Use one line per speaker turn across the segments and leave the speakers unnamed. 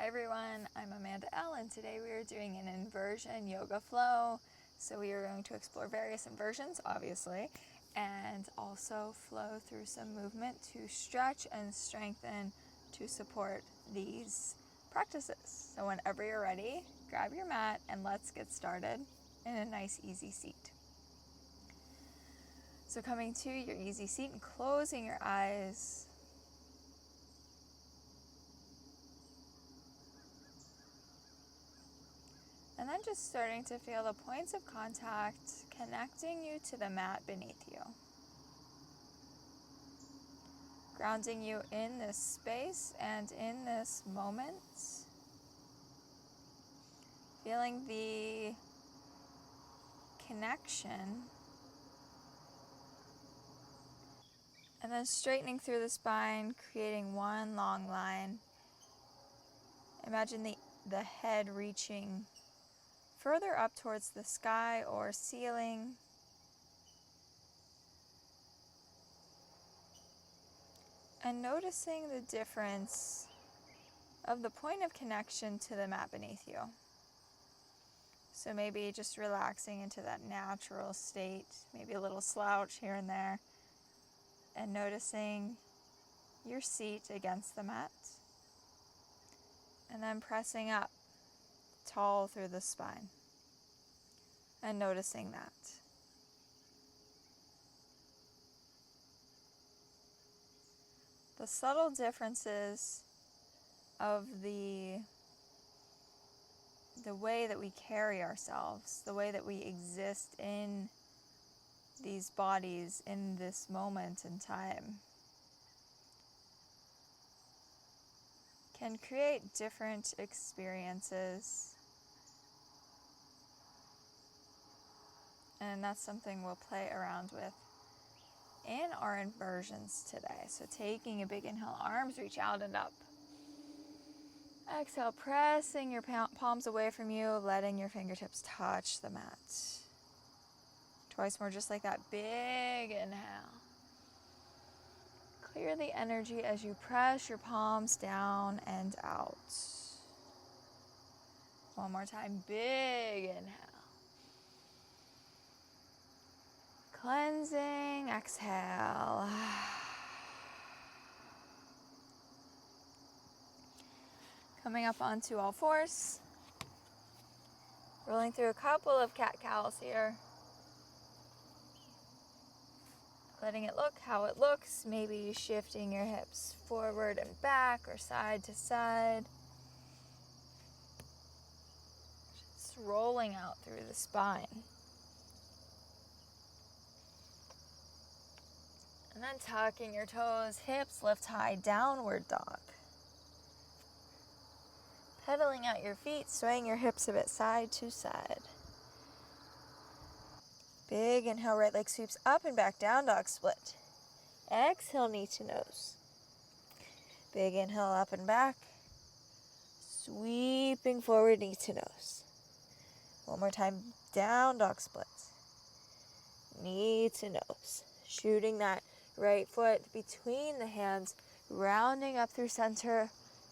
Hi everyone, I'm Amanda L, and today we are doing an inversion yoga flow. So we are going to explore various inversions, obviously, and also flow through some movement to stretch and strengthen to support these practices. So whenever you're ready, grab your mat and let's get started in a nice easy seat. So coming to your easy seat and closing your eyes. And then just starting to feel the points of contact connecting you to the mat beneath you. Grounding you in this space and in this moment. Feeling the connection. And then straightening through the spine, creating one long line. Imagine the head reaching further up towards the sky or ceiling. And noticing the difference of the point of connection to the mat beneath you. So maybe just relaxing into that natural state, maybe a little slouch here and there, and noticing your seat against the mat. And then pressing up tall through the spine and noticing that. The subtle differences of the way that we carry ourselves, the way that we exist in these bodies in this moment in time, can create different experiences. And that's something we'll play around with in our inversions today. So taking a big inhale, arms reach out and up. Exhale, pressing your palms away from you, letting your fingertips touch the mat. Twice more, just like that. Big inhale. Clear the energy as you press your palms down and out. One more time. Big inhale. Cleansing. Exhale. Coming up onto all fours. Rolling through a couple of cat-cows here. Letting it look how it looks. Maybe shifting your hips forward and back or side to side. Just rolling out through the spine. And then tucking your toes, hips lift high, downward dog. Pedaling out your feet, swaying your hips a bit side to side. Big inhale, right leg sweeps up and back, down dog split. Exhale, knee to nose. Big inhale, up and back. Sweeping forward, knee to nose. One more time, down dog split. Knee to nose. Shooting that right foot between the hands, rounding up through center,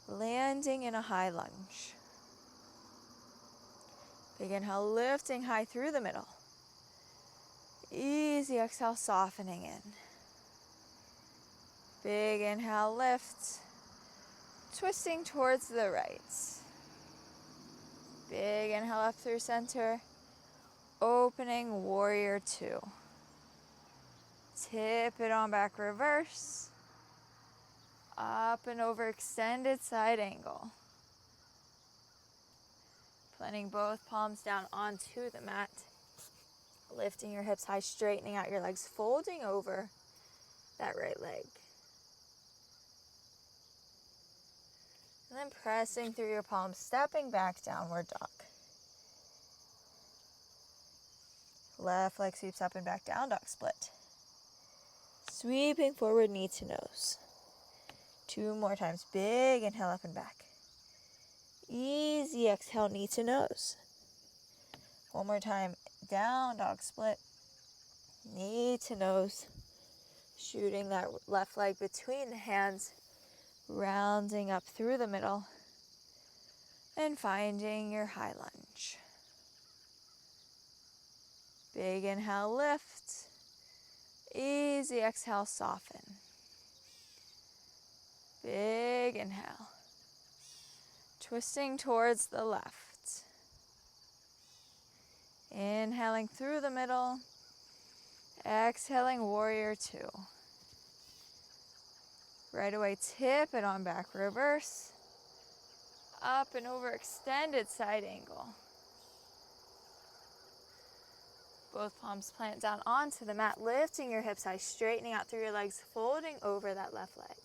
landing in a high lunge. Big inhale, lifting high through the middle. Easy exhale, softening in. Big inhale, lift. Twisting towards the right. Big inhale up through center. Opening warrior two. Tip it on back, reverse. Up and over, extended side angle. Planting both palms down onto the mat. Lifting your hips high, straightening out your legs, folding over that right leg. And then pressing through your palms, stepping back, downward dog. Left leg sweeps up and back, down dog split. Sweeping forward, knee to nose. Two more times, big inhale up and back. Easy exhale, knee to nose. One more time, down dog split. Knee to nose. Shooting that left leg between the hands, rounding up through the middle. And finding your high lunge. Big inhale, lift. Easy exhale, soften. Big inhale. Twisting towards the left. Inhaling through the middle. Exhaling, warrior two. Right away, tip it on back, reverse. Up and over, extended side angle. Both palms plant down onto the mat, lifting your hips high, straightening out through your legs, folding over that left leg.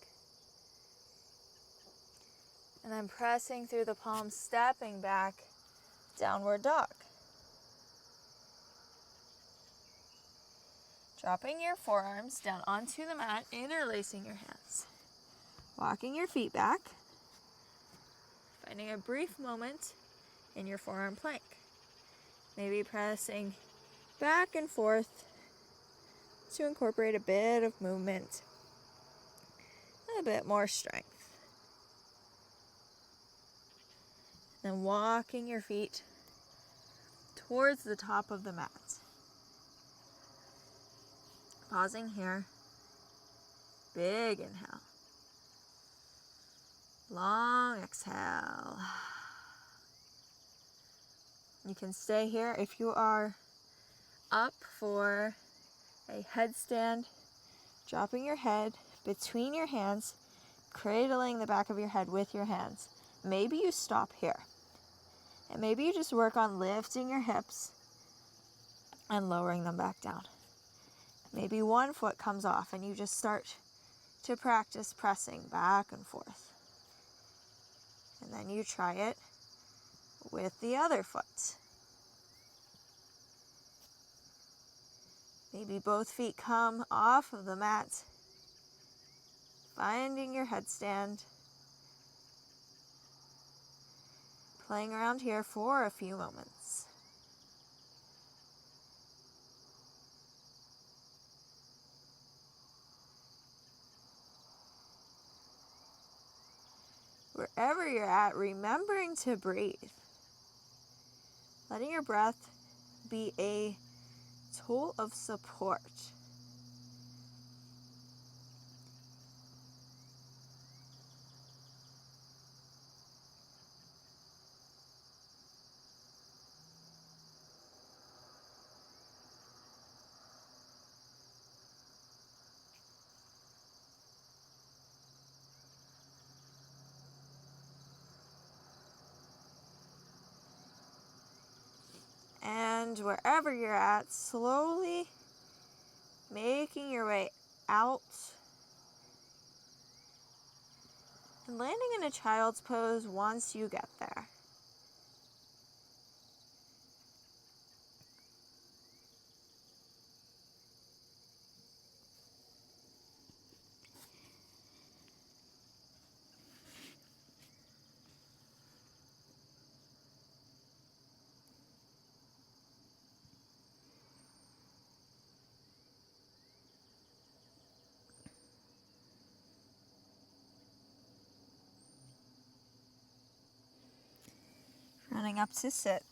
And then pressing through the palms, stepping back, downward dog. Dropping your forearms down onto the mat, interlacing your hands. Walking your feet back. Finding a brief moment in your forearm plank. Maybe pressing back and forth to incorporate a bit of movement, a bit more strength. Then walking your feet towards the top of the mat. Pausing here. Big inhale. Long exhale. You can stay here if you are up for a headstand, dropping your head between your hands, cradling the back of your head with your hands. Maybe you stop here. And maybe you just work on lifting your hips and lowering them back down. Maybe one foot comes off and you just start to practice pressing back and forth. And then you try it with the other foot. Maybe both feet come off of the mat, finding your headstand. Playing around here for a few moments. Wherever you're at, remembering to breathe. Letting your breath be a tool of support. And wherever you're at, slowly making your way out and landing in a child's pose once you get there. Running up to sit.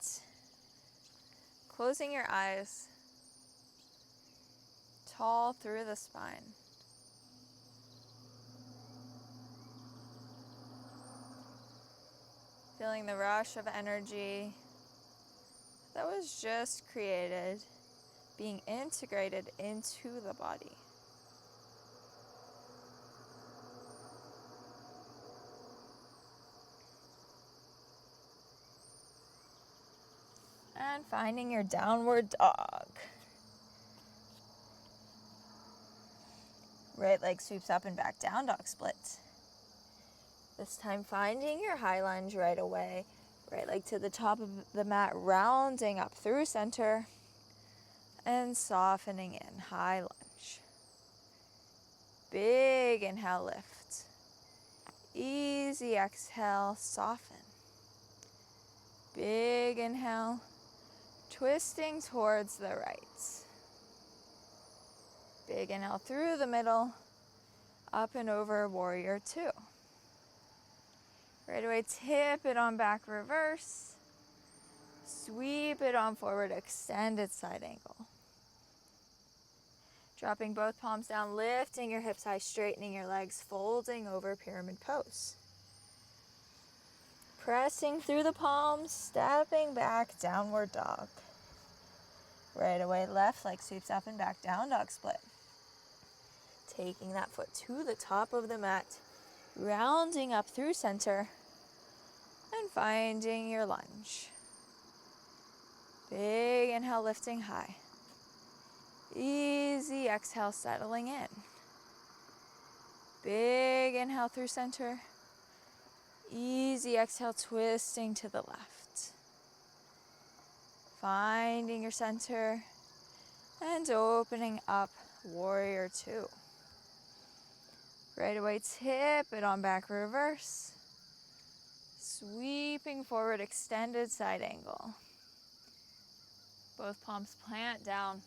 Closing your eyes. Tall through the spine. Feeling the rush of energy that was just created, being integrated into the body. And finding your downward dog. Right leg sweeps up and back, down dog split. This time finding your high lunge right away. Right leg to the top of the mat, rounding up through center. And softening in, high lunge. Big inhale, lift. Easy exhale, soften. Big inhale, twisting towards the right. Big inhale through the middle, up and over, warrior two. Right away, tip it on back reverse. Sweep it on forward, extended side angle. Dropping both palms down, lifting your hips high, straightening your legs, folding over pyramid pose. Pressing through the palms, stepping back, downward dog. Right away, left leg sweeps up and back, down dog split. Taking that foot to the top of the mat, rounding up through center, and finding your lunge. Big inhale, lifting high. Easy exhale, settling in. Big inhale through center. Easy exhale, twisting to the left. Finding your center and opening up, warrior two. Right away, tip it on back reverse. Sweeping forward, extended side angle. Both palms plant down.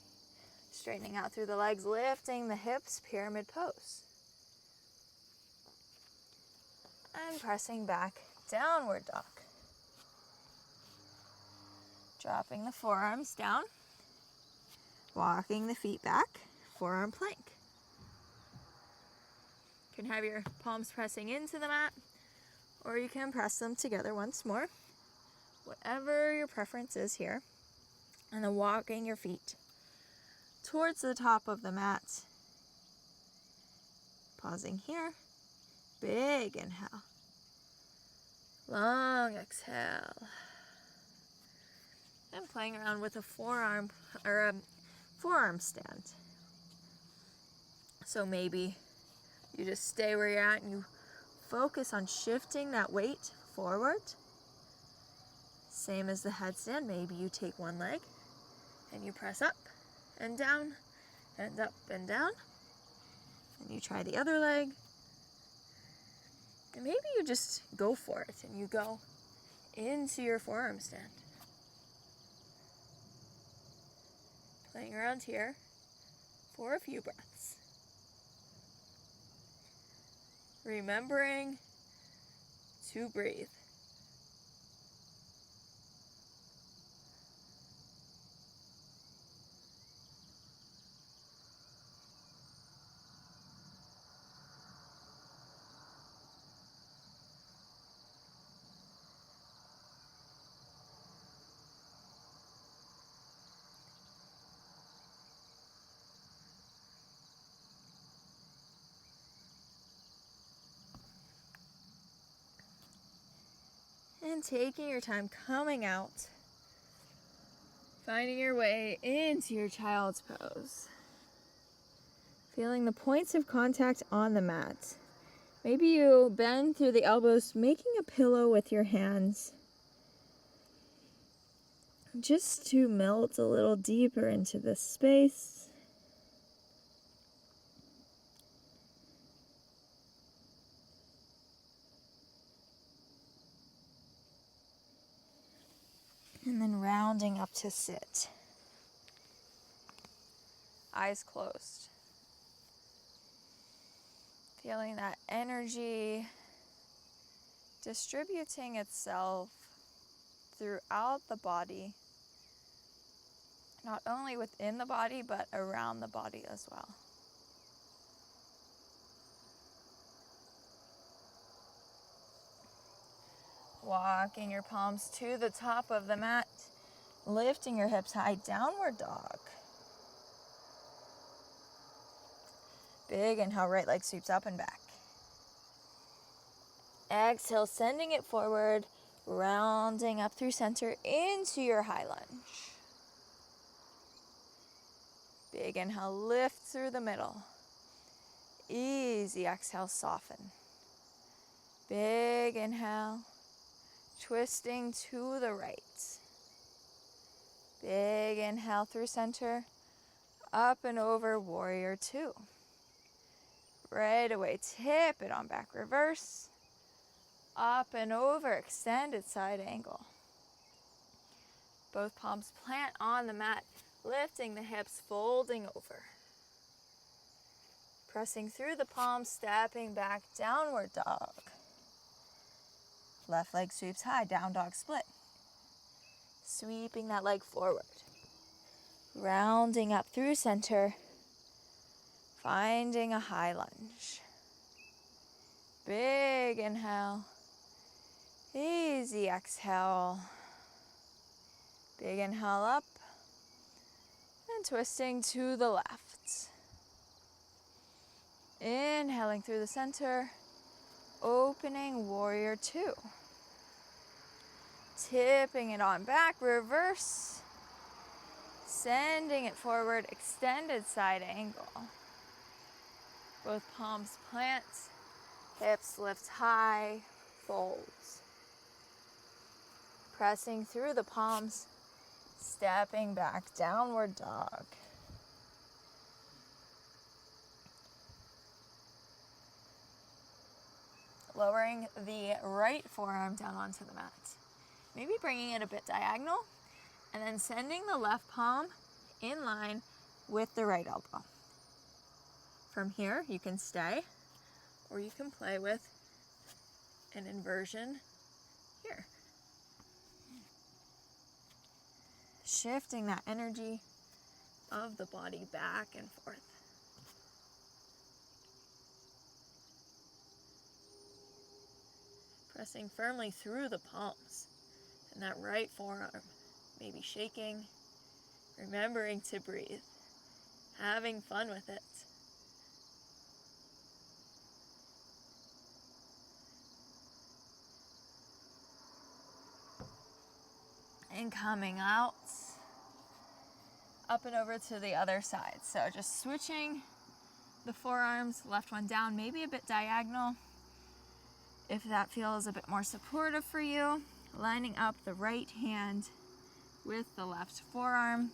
Straightening out through the legs, lifting the hips, pyramid pose. And pressing back, downward dog. Dropping the forearms down. Walking the feet back, forearm plank. You can have your palms pressing into the mat, or you can press them together once more. Whatever your preference is here. And then walking your feet towards the top of the mat. Pausing here. Big inhale. Long exhale. And playing around with a forearm stand. So maybe you just stay where you're at and you focus on shifting that weight forward. Same as the headstand, maybe you take one leg and you press up and down and up and down. And you try the other leg. And maybe you just go for it and you go into your forearm stand. Playing around here for a few breaths. Remembering to breathe. And taking your time coming out, finding your way into your child's pose. Feeling the points of contact on the mat. Maybe you bend through the elbows, making a pillow with your hands. Just to melt a little deeper into this space. And then rounding up to sit. Eyes closed. Feeling that energy distributing itself throughout the body. Not only within the body, but around the body as well. Walking your palms to the top of the mat, lifting your hips high, downward dog. Big inhale, right leg sweeps up and back. Exhale, sending it forward, rounding up through center into your high lunge. Big inhale, lift through the middle. Easy exhale, soften. Big inhale. Twisting to the right. Big inhale through center. Up and over, warrior two. Right away, tip it on back reverse. Up and over, extended side angle. Both palms plant on the mat, lifting the hips, folding over. Pressing through the palms, stepping back, downward dog. Left leg sweeps high, down dog split. Sweeping that leg forward. Rounding up through center. Finding a high lunge. Big inhale. Easy exhale. Big inhale up. And twisting to the left. Inhaling through the center. Opening warrior two. Tipping it on back, reverse. Sending it forward, extended side angle. Both palms plant, hips lift high, folds. Pressing through the palms, stepping back, downward dog. Lowering the right forearm down onto the mat. Maybe bringing it a bit diagonal, and then sending the left palm in line with the right elbow. From here, you can stay, or you can play with an inversion here. Shifting that energy of the body back and forth. Pressing firmly through the palms, and that right forearm maybe shaking, remembering to breathe, having fun with it. And coming out, up and over to the other side. So just switching the forearms, left one down, maybe a bit diagonal. If that feels a bit more supportive for you, lining up the right hand with the left forearm.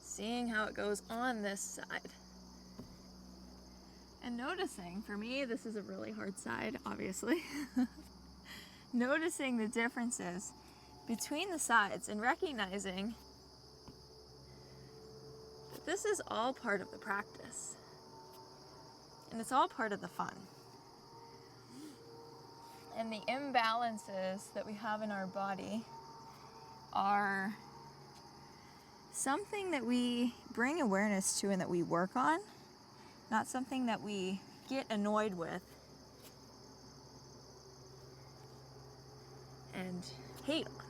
Seeing how it goes on this side. And noticing, for me, this is a really hard side, obviously. Noticing the differences between the sides and recognizing that this is all part of the practice. And it's all part of the fun. And the imbalances that we have in our body are something that we bring awareness to and that we work on, not something that we get annoyed with and hate on.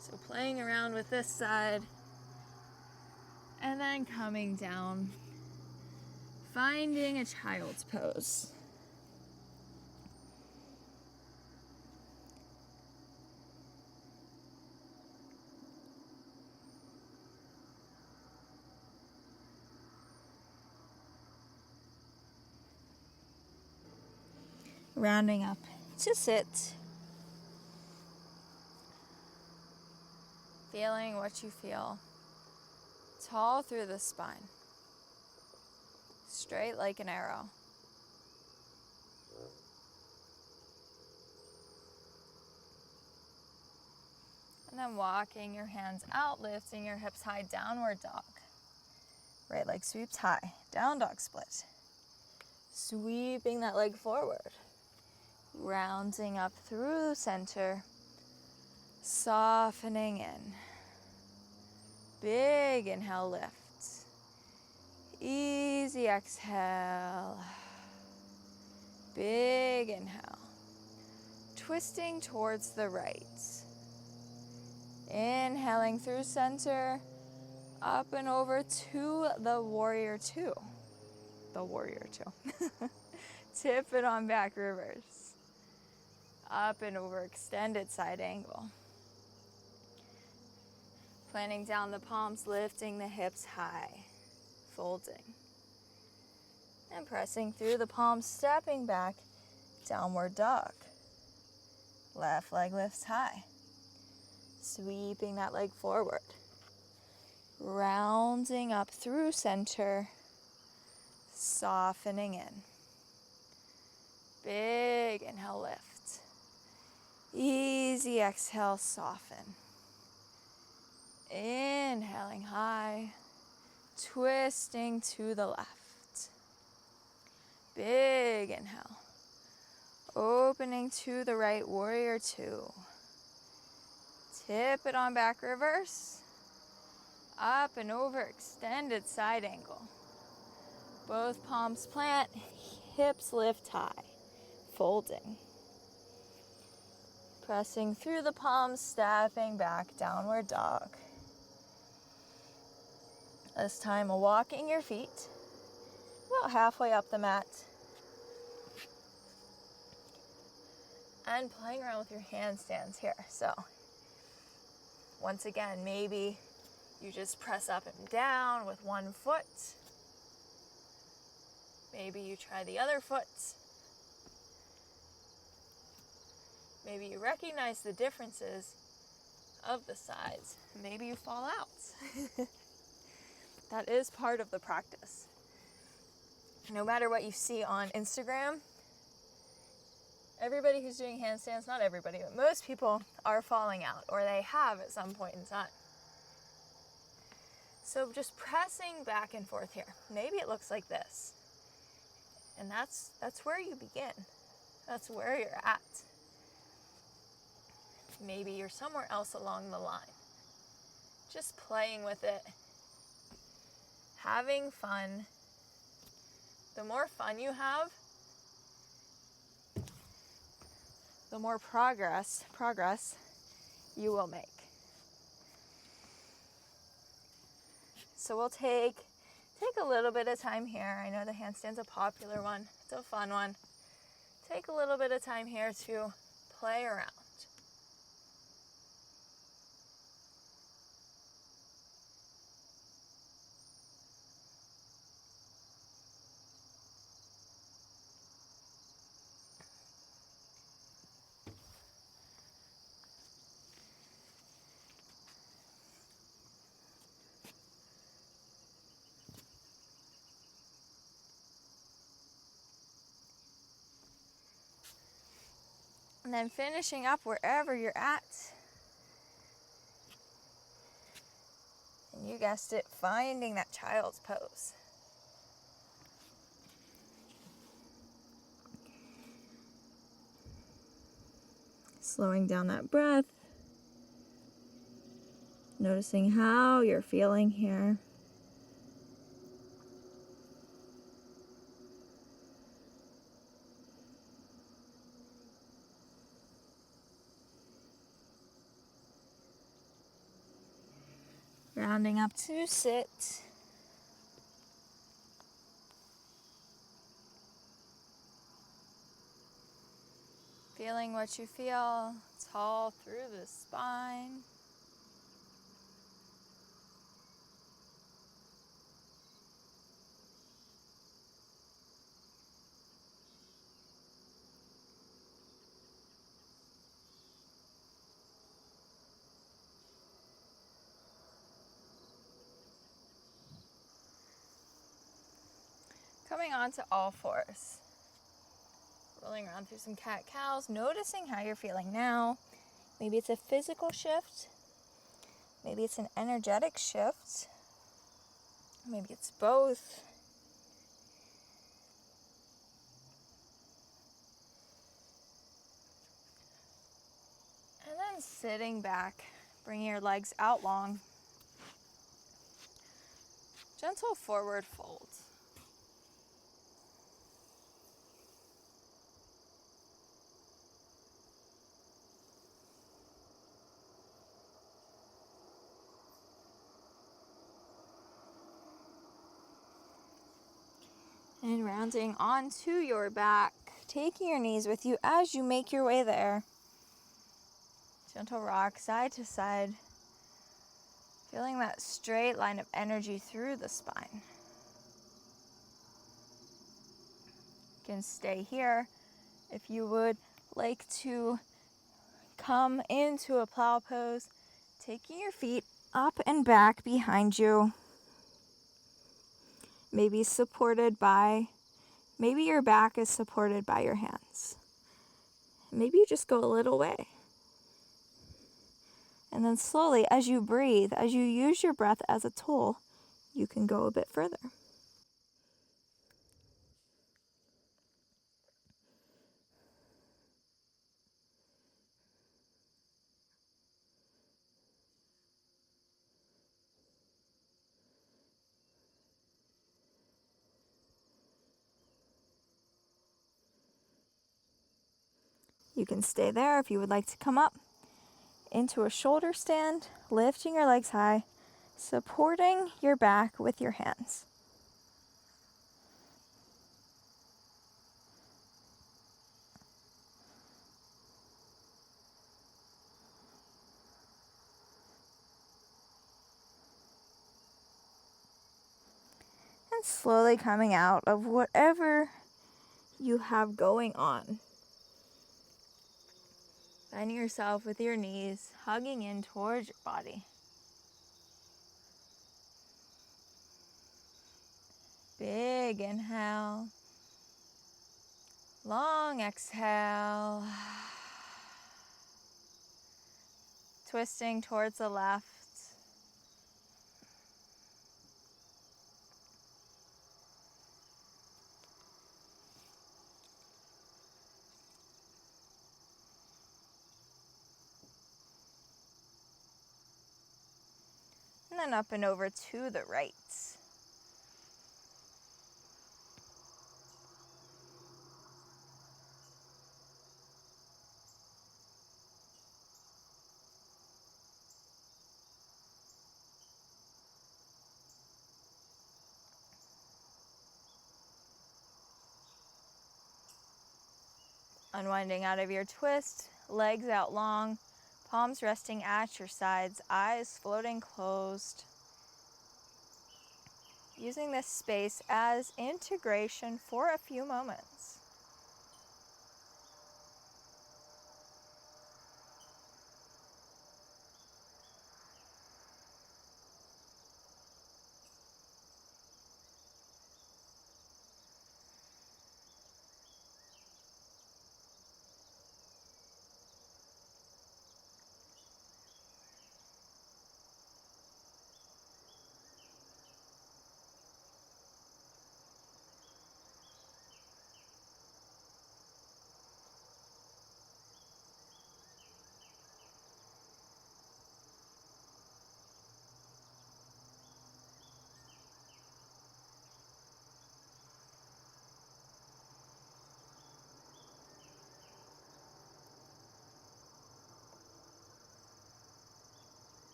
So playing around with this side and then coming down, finding a child's pose. Rounding up to sit. Feeling what you feel. Tall through the spine. Straight like an arrow. And then walking your hands out, lifting your hips high, downward dog. Right leg sweeps high, down dog split. Sweeping that leg forward. Rounding up through center. Softening in. Big inhale, lift. Easy exhale. Big inhale. Twisting towards the right. Inhaling through center. Up and over to the warrior two. The warrior two. Tip it on back, reverse. Up and over, extended side angle. Planting down the palms, lifting the hips high, folding. And pressing through the palms, stepping back, downward dog. Left leg lifts high. Sweeping that leg forward. Rounding up through center, softening in. Big inhale, lift. Easy exhale, soften. Inhaling high, twisting to the left. Big inhale. Opening to the right, warrior two. Tip it on back, reverse. Up and over, extended side angle. Both palms plant, hips lift high, folding. Pressing through the palms, stepping back, downward dog. This time, walking your feet about halfway up the mat. And playing around with your handstands here. So, once again, maybe you just press up and down with one foot. Maybe you try the other foot. Maybe you recognize the differences of the sides. Maybe you fall out. That is part of the practice. No matter what you see on Instagram, everybody who's doing handstands, not everybody, but most people are falling out, or they have at some point in time. So just pressing back and forth here. Maybe it looks like this. And that's where you begin. That's where you're at. Maybe you're somewhere else along the line. Just playing with it. Having fun. The more fun you have, the more progress you will make. So we'll take a little bit of time here. I know the handstand's a popular one. It's a fun one. Take a little bit of time here to play around. And then finishing up wherever you're at. And you guessed it, finding that child's pose. Slowing down that breath. Noticing how you're feeling here. Rounding up to sit. Feeling what you feel, tall through the spine. Coming on to all fours. Rolling around through some cat-cows, noticing how you're feeling now. Maybe it's a physical shift. Maybe it's an energetic shift. Maybe it's both. And then sitting back, bringing your legs out long. Gentle forward fold. And rounding onto your back, taking your knees with you as you make your way there. Gentle rock side to side. Feeling that straight line of energy through the spine. You can stay here. If you would like to come into a plow pose, taking your feet up and back behind you. Maybe your back is supported by your hands. Maybe you just go a little way. And then slowly, as you breathe, as you use your breath as a tool, you can go a bit further. You can stay there if you would like to come up into a shoulder stand, lifting your legs high, supporting your back with your hands. And slowly coming out of whatever you have going on. Bending yourself with your knees, hugging in towards your body. Big inhale. Long exhale. Twisting towards the left. And then up and over to the right. Unwinding out of your twist, legs out long, palms resting at your sides, eyes floating closed. Using this space as integration for a few moments.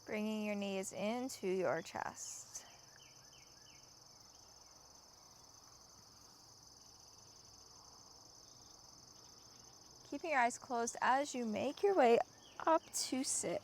Bringing your knees into your chest. Keeping your eyes closed as you make your way up to sit.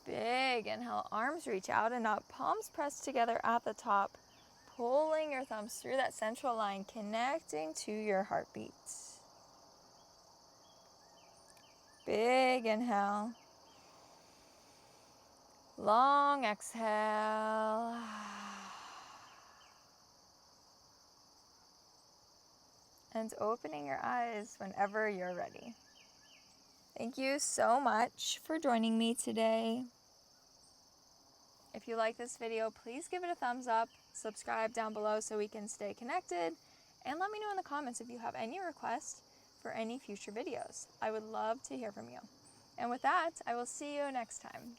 Big inhale, arms reach out and up, palms pressed together at the top, pulling your thumbs through that central line, connecting to your heartbeat. Big inhale. Long exhale. And opening your eyes whenever you're ready. Thank you so much for joining me today. If you like this video, please give it a thumbs up, subscribe down below so we can stay connected, and let me know in the comments if you have any requests for any future videos. I would love to hear from you. And with that, I will see you next time.